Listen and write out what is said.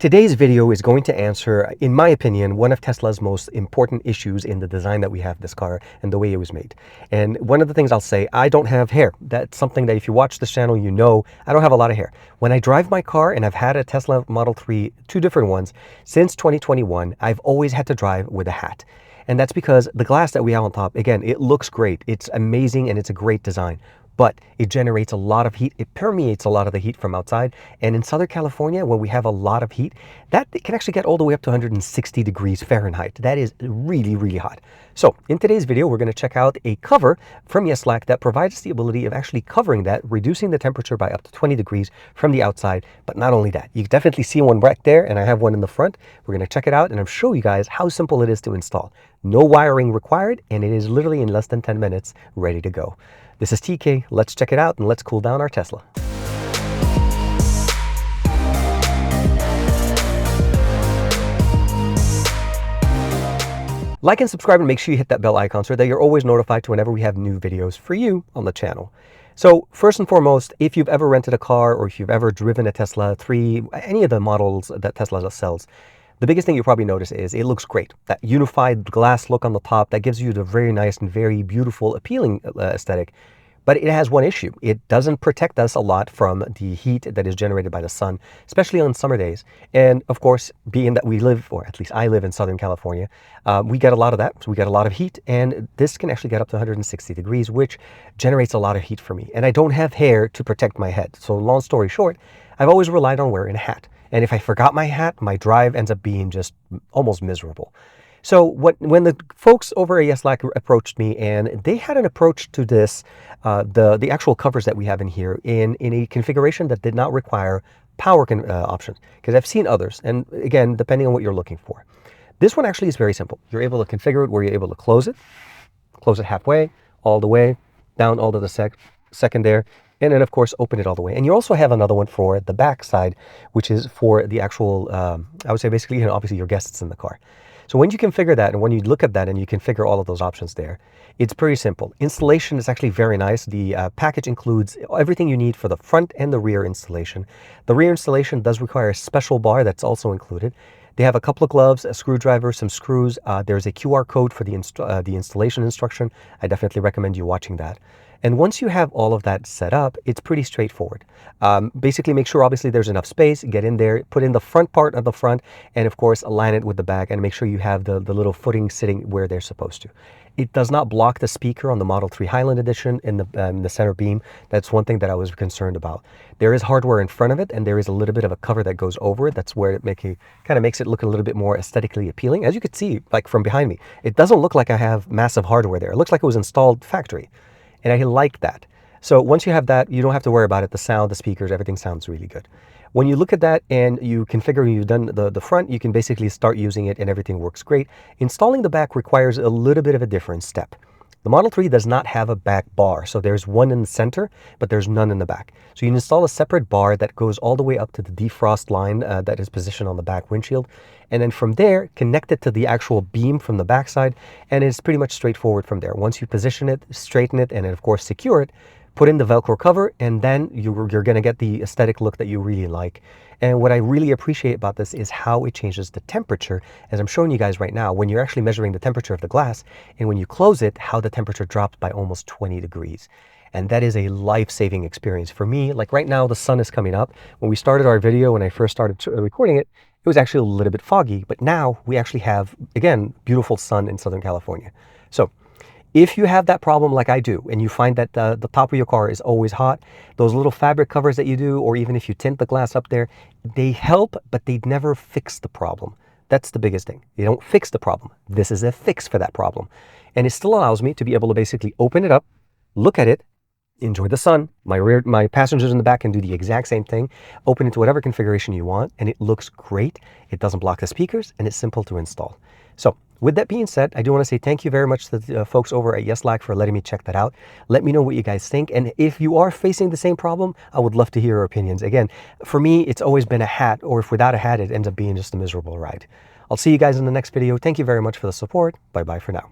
Today's video is going to answer, in my opinion, one of Tesla's most important issues in the design that we have this car and the way it was made. And one of the things I'll say, I don't have hair. That's something that if you watch this channel, you know I don't have a lot of hair. When I drive my car, and I've had a Tesla Model 3, two different ones, since 2021, I've always had to drive with a hat. And that's because the glass that we have on top, again, it looks great. It's amazing and it's a great design. But it generates a lot of heat. It permeates a lot of the heat from outside. And in Southern California, where we have a lot of heat, that it can actually get all the way up to 160 degrees Fahrenheit. That is really, really hot. So in today's video, we're going to check out a cover from yeslak that provides the ability of actually covering that, reducing the temperature by up to 20 degrees from the outside. But not only that, you can definitely see one right there, and I have one in the front. We're going to check it out, and I'll show you guys how simple it is to install. No wiring required, and it is literally in less than 10 minutes ready to go. This is TK. Let's check it out and let's cool down our Tesla. Like and subscribe and make sure you hit that bell icon so that you're always notified to whenever we have new videos for you on the channel. So first and foremost, if you've ever rented a car or if you've ever driven a Tesla 3, any of the models that Tesla sells, the biggest thing you probably notice is it looks great. That unified glass look on the top, that gives you the very nice and very beautiful, appealing aesthetic. But it has one issue. It doesn't protect us a lot from the heat that is generated by the sun, especially on summer days. And of course, being that we live, or at least I live in Southern California, we get a lot of that. So we get a lot of heat, and this can actually get up to 160 degrees, which generates a lot of heat for me. And I don't have hair to protect my head. So long story short, I've always relied on wearing a hat. And if I forgot my hat, my drive ends up being just almost miserable. So when the folks over at yeslak approached me, and they had an approach to this, the actual covers that we have in here in a configuration that did not require power options, because I've seen others, and again, depending on what you're looking for. This one actually is very simple. You're able to configure it where you're able to close it halfway, all the way, down all to the second there, and then of course open it all the way. And you also have another one for the back side, which is for the actual, I would say basically, obviously your guests in the car. So when you configure that, and when you look at that and you configure all of those options there, it's pretty simple. Installation is actually very nice. The package includes everything you need for the front and the rear installation. The rear installation does require a special bar that's also included. They have a couple of gloves, a screwdriver, some screws. There's a QR code for the installation instruction. I definitely recommend you watching that. And once you have all of that set up, it's pretty straightforward. Basically, make sure obviously there's enough space, get in there, put in the front part of the front, and of course align it with the back, and make sure you have the little footing sitting where they're supposed to. It does not block the speaker on the Model 3 Highland edition in the center beam. That's one thing that I was concerned about. There is hardware in front of it, and there is a little bit of a cover that goes over it. That's where it kind of makes it look a little bit more aesthetically appealing. As you can see, like from behind me, it doesn't look like I have massive hardware there. It looks like it was installed factory. And I like that. So once you have that, you don't have to worry about it. The sound, the speakers, everything sounds really good. When you look at that and you configure, you've done the front, you can basically start using it and everything works great. Installing the back requires a little bit of a different step. The Model 3 does not have a back bar. So there's one in the center, but there's none in the back. So you install a separate bar that goes all the way up to the defrost line that is positioned on the back windshield. And then from there, connect it to the actual beam from the backside. And it's pretty much straightforward from there. Once you position it, straighten it, and then of course secure it, put in the Velcro cover, and then you're going to get the aesthetic look that you really like. And what I really appreciate about this is how it changes the temperature, as I'm showing you guys right now, when you're actually measuring the temperature of the glass, and when you close it, how the temperature drops by almost 20 degrees. And that is a life-saving experience for me. Like right now, the sun is coming up. When we started our video, when I first started recording it, it was actually a little bit foggy, but now we actually have, again, beautiful sun in Southern California. So if you have that problem like I do, and you find that the top of your car is always hot, those little fabric covers that you do, or even if you tint the glass up there, they help, but they never fix the problem. That's the biggest thing. They don't fix the problem. This is a fix for that problem. And it still allows me to be able to basically open it up, look at it, enjoy the sun. My passengers in the back can do the exact same thing. Open it to whatever configuration you want, and it looks great. It doesn't block the speakers, and it's simple to install. So with that being said, I do want to say thank you very much to the folks over at yeslak for letting me check that out. Let me know what you guys think. And if you are facing the same problem, I would love to hear your opinions. Again, for me, it's always been a hat, or if without a hat, it ends up being just a miserable ride. I'll see you guys in the next video. Thank you very much for the support. Bye-bye for now.